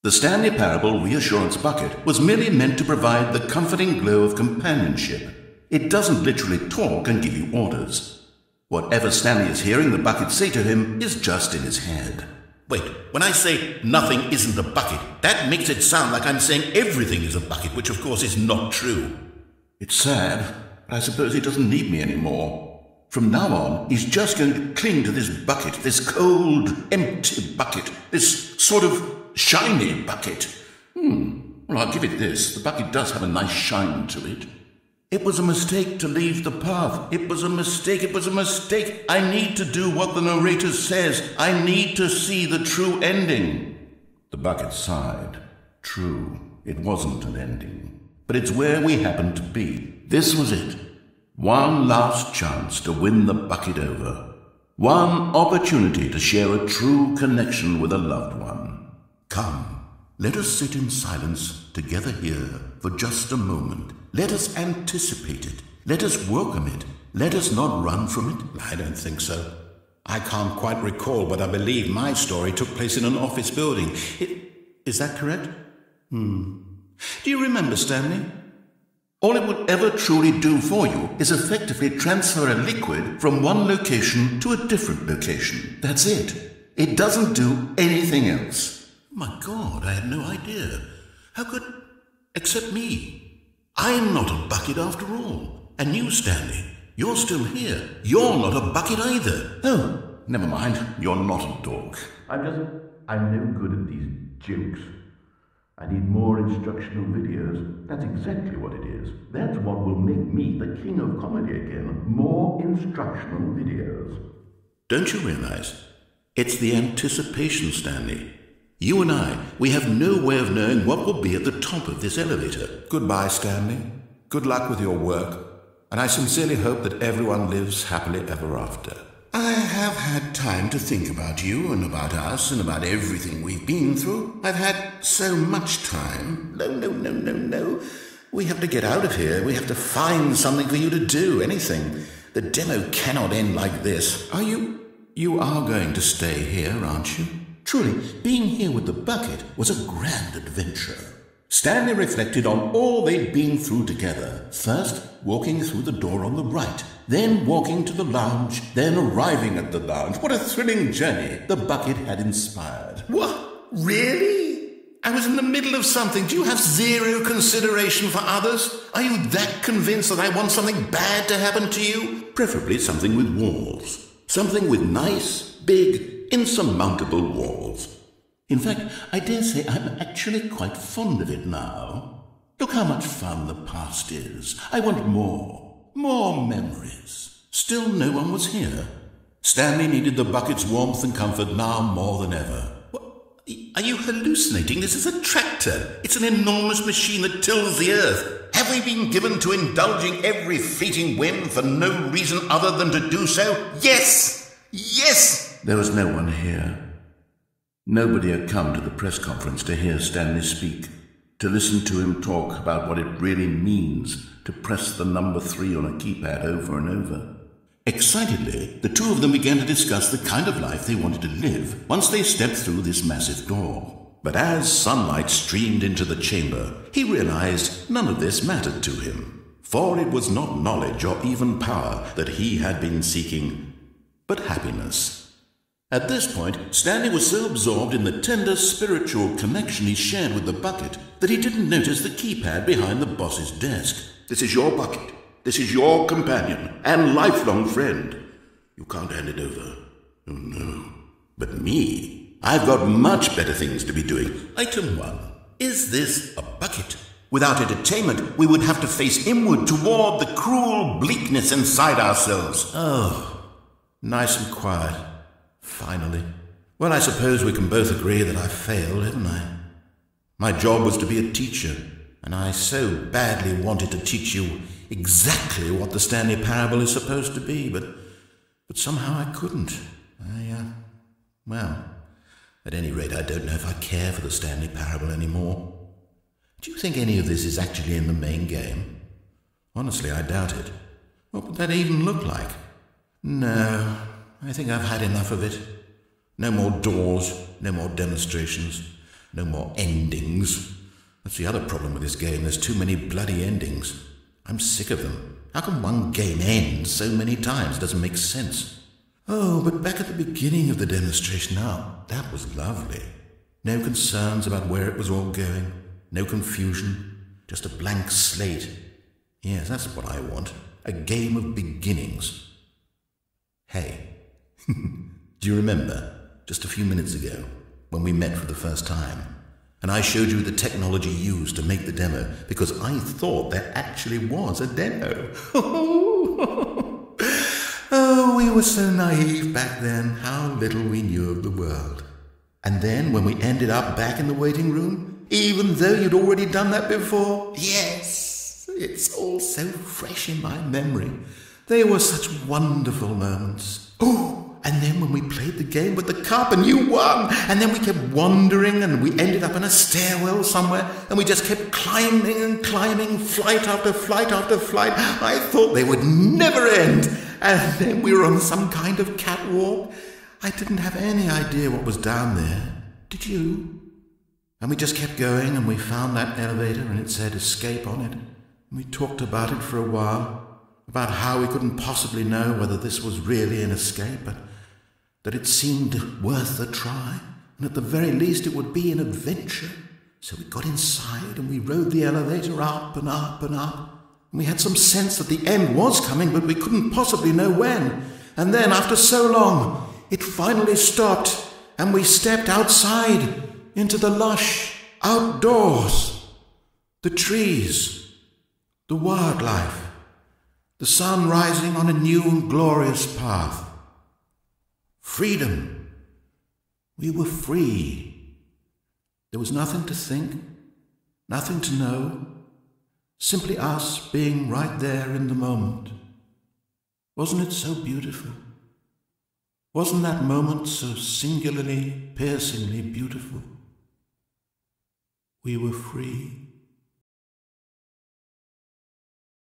The Stanley Parable Reassurance Bucket was merely meant to provide the comforting glow of companionship. It doesn't literally talk and give you orders. Whatever Stanley is hearing the bucket say to him is just in his head. Wait, when I say nothing isn't a bucket, that makes it sound like I'm saying everything is a bucket, which of course is not true. It's sad, but I suppose he doesn't need me anymore. From now on, he's just going to cling to this bucket, this cold, empty bucket, this sort of shiny bucket. Well, I'll give it this. The bucket does have a nice shine to it. It was a mistake to leave the path. It was a mistake. It was a mistake. I need to do what the narrator says. I need to see the true ending. The bucket sighed. True, it wasn't an ending. But it's where we happened to be. This was it. One last chance to win the bucket over. One opportunity to share a true connection with a loved one. Come, let us sit in silence together here for just a moment. Let us anticipate it. Let us welcome it. Let us not run from it. I don't think so. I can't quite recall, but I believe my story took place in an office building. Is that correct? Do you remember, Stanley? All it would ever truly do for you is effectively transfer a liquid from one location to a different location. That's it. It doesn't do anything else. My God, I had no idea. How could... except me? I'm not a bucket after all. And you, Stanley, you're still here. You're not a bucket either. Oh, never mind. You're not a dog. I'm no good at these jokes. I need more instructional videos. That's exactly what it is. That's what will make me the king of comedy again. More instructional videos. Don't you realize? It's the anticipation, Stanley. You and I, we have no way of knowing what will be at the top of this elevator. Goodbye, Stanley. Good luck with your work. And I sincerely hope that everyone lives happily ever after. I have had time to think about you and about us and about everything we've been through. I've had so much time. No. We have to get out of here. We have to find something for you to do, anything. The demo cannot end like this. You are going to stay here, aren't you? Truly, being here with the bucket was a grand adventure. Stanley reflected on all they'd been through together. First, walking through the door on the right, then walking to the lounge, then arriving at the lounge. What a thrilling journey the bucket had inspired. What? Really? I was in the middle of something. Do you have zero consideration for others? Are you that convinced that I want something bad to happen to you? Preferably something with walls. Something with nice, big, insurmountable walls. In fact, I dare say I'm actually quite fond of it now. Look how much fun the past is. I want more memories. Still no one was here. Stanley needed the bucket's warmth and comfort now more than ever. What? Are you hallucinating? This is a tractor. It's an enormous machine that tills the earth. Have we been given to indulging every fleeting whim for no reason other than to do so? Yes! Yes! There was no one here. Nobody had come to the press conference to hear Stanley speak, to listen to him talk about what it really means to press the number 3 on a keypad over and over. Excitedly, the two of them began to discuss the kind of life they wanted to live once they stepped through this massive door. But as sunlight streamed into the chamber, he realized none of this mattered to him, for it was not knowledge or even power that he had been seeking, but happiness. At this point, Stanley was so absorbed in the tender spiritual connection he shared with the bucket that he didn't notice the keypad behind the boss's desk. This is your bucket. This is your companion and lifelong friend. You can't hand it over. Oh no. But me, I've got much better things to be doing. Item 1. Is this a bucket? Without entertainment, we would have to face inward toward the cruel bleakness inside ourselves. Oh, nice and quiet. Finally. Well, I suppose we can both agree that I failed, haven't I? My job was to be a teacher, and I so badly wanted to teach you exactly what the Stanley Parable is supposed to be, but somehow I couldn't. Well, at any rate, I don't know if I care for the Stanley Parable anymore. Do you think any of this is actually in the main game? Honestly, I doubt it. What would that even look like? No, I think I've had enough of it. No more doors, no more demonstrations. No more endings. That's the other problem with this game. There's too many bloody endings. I'm sick of them. How can one game end so many times? It doesn't make sense. Oh, but back at the beginning of the demonstration, now, that was lovely. No concerns about where it was all going. No confusion. Just a blank slate. Yes, that's what I want. A game of beginnings. Hey, do you remember, just a few minutes ago, when we met for the first time, and I showed you the technology used to make the demo, because I thought there actually was a demo. Oh, we were so naive back then, how little we knew of the world. And then, when we ended up back in the waiting room, even though you'd already done that before, yes, it's all so fresh in my memory. They were such wonderful moments. Oh, and then when we played the game with the cup and you won, and then we kept wandering and we ended up in a stairwell somewhere, and we just kept climbing and climbing, flight after flight after flight. I thought they would never end. And then we were on some kind of catwalk. I didn't have any idea what was down there. Did you? And we just kept going, and we found that elevator, and it said escape on it. And we talked about it for a while, about how we couldn't possibly know whether this was really an escape, but that it seemed worth a try, and at the very least it would be an adventure. So we got inside, and we rode the elevator up and up and up. And we had some sense that the end was coming, but we couldn't possibly know when. And then, after so long, it finally stopped, and we stepped outside into the lush outdoors. The trees, the wildlife, the sun rising on a new and glorious path. Freedom. We were free. There was nothing to think, nothing to know, simply us being right there in the moment. Wasn't it so beautiful? Wasn't that moment so singularly, piercingly beautiful? We were free.